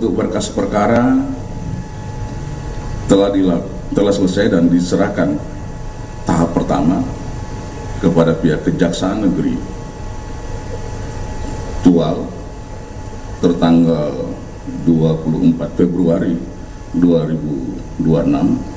untuk berkas perkara telah selesai dan diserahkan tahap pertama kepada pihak Kejaksaan Negeri Tual tertanggal 24 Februari 2026.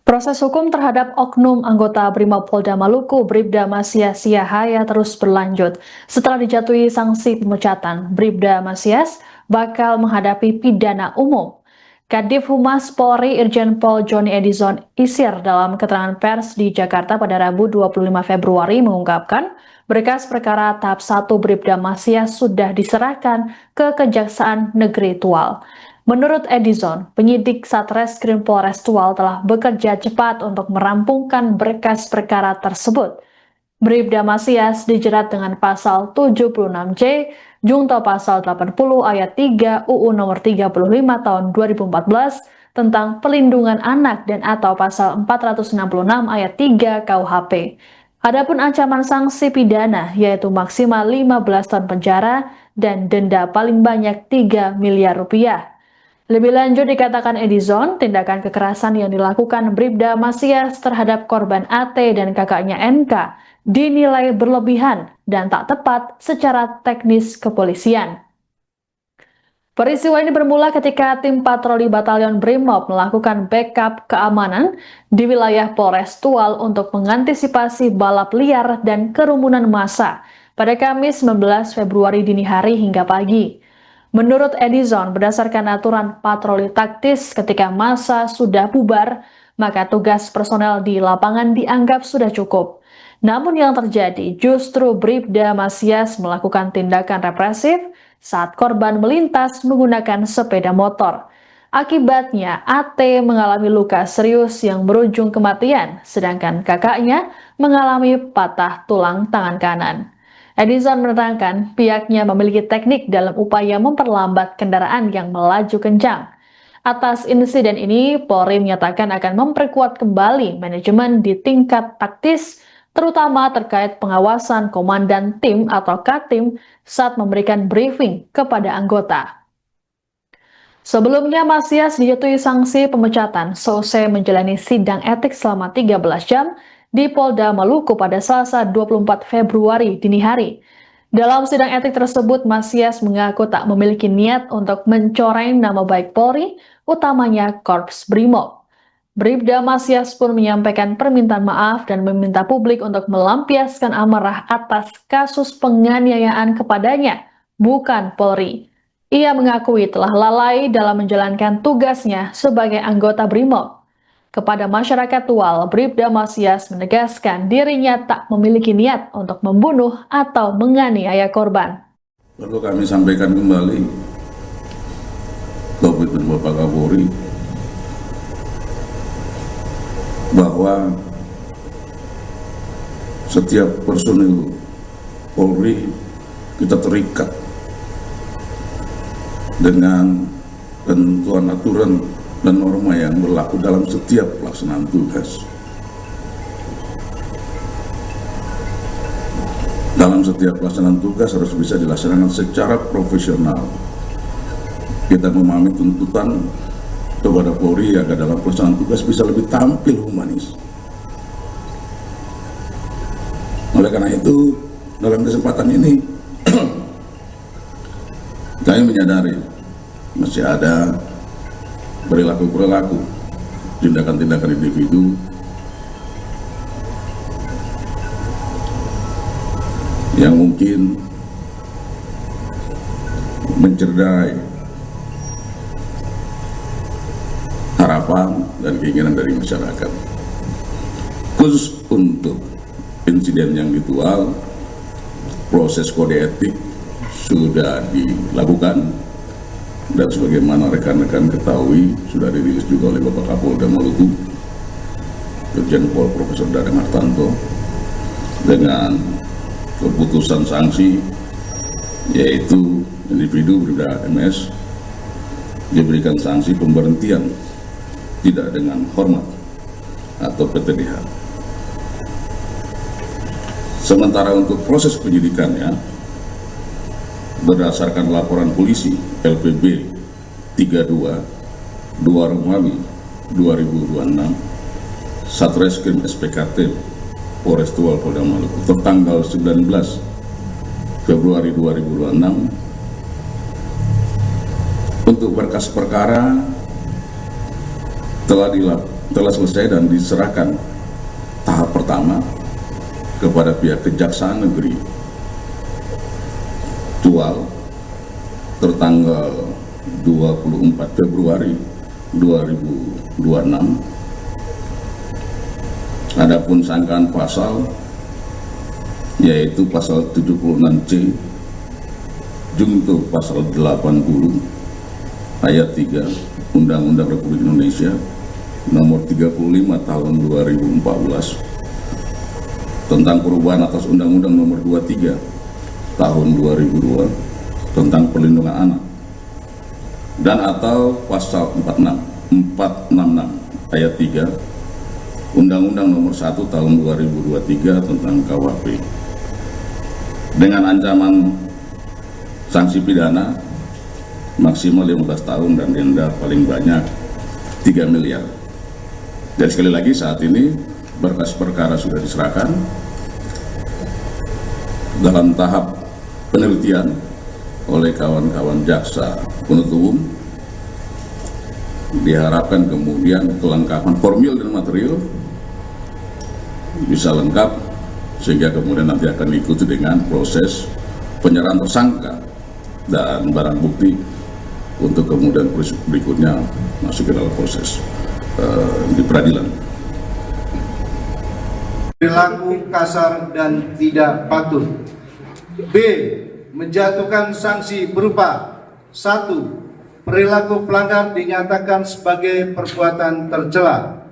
Proses hukum terhadap oknum anggota Brimopolda Maluku, Bribda Masias Siahaya terus berlanjut. Setelah dijatuhi sanksi pemecatan, Bribda Masias bakal menghadapi pidana umum. Kadif Humas Polri Irjen Pol Joni Edison Isir dalam keterangan pers di Jakarta pada Rabu 25 Februari mengungkapkan berkas perkara tahap 1 Bribda Masias sudah diserahkan ke Kejaksaan Negeri Tual. Menurut Edison, penyidik Satreskrim Polres Tual telah bekerja cepat untuk merampungkan berkas perkara tersebut. Bribda Masias dijerat dengan pasal 76C, junto pasal 80 ayat 3 UU nomor 35 tahun 2014 tentang pelindungan anak dan atau pasal 466 ayat 3 KUHP. Adapun ancaman sanksi pidana yaitu maksimal 15 tahun penjara dan denda paling banyak 3 miliar rupiah. Lebih lanjut dikatakan Edison, tindakan kekerasan yang dilakukan Bribda Masias terhadap korban AT dan kakaknya NK dinilai berlebihan dan tak tepat secara teknis kepolisian. Peristiwa ini bermula ketika tim patroli Batalion Brimob melakukan backup keamanan di wilayah Polres Tual untuk mengantisipasi balap liar dan kerumunan massa pada Kamis 19 Februari dini hari hingga pagi. Menurut Edison, berdasarkan aturan patroli taktis ketika massa sudah bubar, maka tugas personel di lapangan dianggap sudah cukup. Namun yang terjadi justru Bribda Masias melakukan tindakan represif saat korban melintas menggunakan sepeda motor. Akibatnya, AT mengalami luka serius yang berujung kematian, sedangkan kakaknya mengalami patah tulang tangan kanan. Edison menerangkan pihaknya memiliki teknik dalam upaya memperlambat kendaraan yang melaju kencang. Atas insiden ini, Polri menyatakan akan memperkuat kembali manajemen di tingkat taktis, terutama terkait pengawasan komandan tim atau Katim saat memberikan briefing kepada anggota. Sebelumnya, Masias dijatuhi sanksi pemecatan seusai menjalani sidang etik selama 13 jam di Polda Maluku pada Selasa 24 Februari dini hari. Dalam sidang etik tersebut, Masias mengaku tak memiliki niat untuk mencoreng nama baik Polri, utamanya Korps Brimob. Bribda Masias pun menyampaikan permintaan maaf dan meminta publik untuk melampiaskan amarah atas kasus penganiayaan kepadanya, bukan Polri. Ia mengakui telah lalai dalam menjalankan tugasnya sebagai anggota Brimob. Kepada masyarakat Tual, Bribda Masias menegaskan dirinya tak memiliki niat untuk membunuh atau menganiaya korban. Perlu kami sampaikan kembali komitmen Bapak Kapolri bahwa setiap personil Polri kita terikat dengan ketentuan aturan dan norma yang berlaku dalam setiap pelaksanaan tugas. Dalam setiap pelaksanaan tugas harus bisa dilaksanakan secara profesional. Kita memahami tuntutan kepada Polri agar dalam pelaksanaan tugas bisa lebih tampil humanis. Oleh karena itu, dalam kesempatan ini kami menyadari masih ada perilaku-perilaku, tindakan-tindakan individu yang mungkin mencederai harapan dan keinginan dari masyarakat. Khusus untuk insiden yang ditual, proses kode etik sudah dilakukan dan sebagaimana rekan-rekan ketahui sudah dirilis juga oleh Bapak Kapolda Maluku, Irjen Pol Profesor Dadang Hartanto, dengan keputusan sanksi yaitu individu Bribda MS diberikan sanksi pemberhentian tidak dengan hormat atau PTDH. Sementara untuk proses penyidikannya berdasarkan laporan polisi LPB 32 2 Romawi 2026 Satreskrim SPKT Polres Tual Polda Maluku tertanggal 19 Februari 2026 untuk berkas perkara telah selesai dan diserahkan tahap pertama kepada pihak Kejaksaan Negeri Tual tertanggal 24 Februari 2026. Adapun sangkaan pasal yaitu pasal 76C junto pasal 80 ayat 3 Undang-Undang Republik Indonesia nomor 35 tahun 2014 tentang perubahan atas Undang-Undang nomor 23 tahun 2002 tentang perlindungan anak, dan atau pasal 466 ayat 3 Undang-Undang nomor 1 tahun 2023 tentang KUHP dengan ancaman sanksi pidana maksimal 15 tahun dan denda paling banyak 3 miliar. Dan sekali lagi saat ini berkas perkara sudah diserahkan dalam tahap penelitian oleh kawan-kawan jaksa penuntut umum. Diharapkan kemudian kelengkapan formil dan material bisa lengkap sehingga kemudian nanti akan diikuti dengan proses penyerahan tersangka dan barang bukti untuk kemudian berikutnya masuk ke dalam proses di peradilan. Perilaku kasar dan tidak patut. B. Menjatuhkan sanksi berupa 1. Perilaku pelanggar dinyatakan sebagai perbuatan tercela.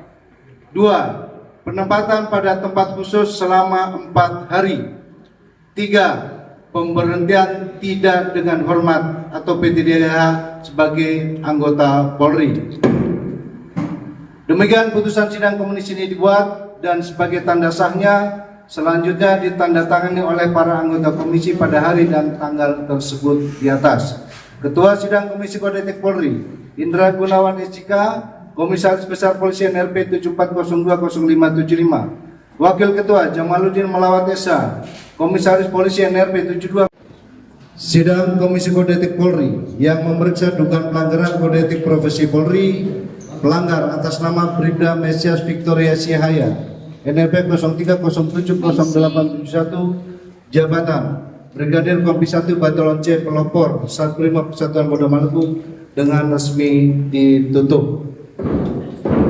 2. Penempatan pada tempat khusus selama 4 hari. 3. Pemberhentian tidak dengan hormat atau PTDH sebagai anggota Polri. Demikian putusan sidang komisi ini dibuat dan sebagai tanda sahnya selanjutnya ditandatangani oleh para anggota komisi pada hari dan tanggal tersebut di atas. Ketua Sidang Komisi Kode Etik Polri, Indra Gunawan SIK, Komisaris Besar Polisi NRP 74020575. Wakil Ketua Jamaluddin Melawat Esa, Komisaris Polisi NRP 72. Sidang Komisi Kode Etik Polri yang memeriksa dugaan pelanggaran Kode Etik Profesi Polri, pelanggar atas nama Bribda Mesias Victoria Siahaya, NRP 03070871, jabatan Brigadir Kompi 1 Batalion C Pelopor Satreskrim Persatuan Polda Maluku dengan resmi ditutup.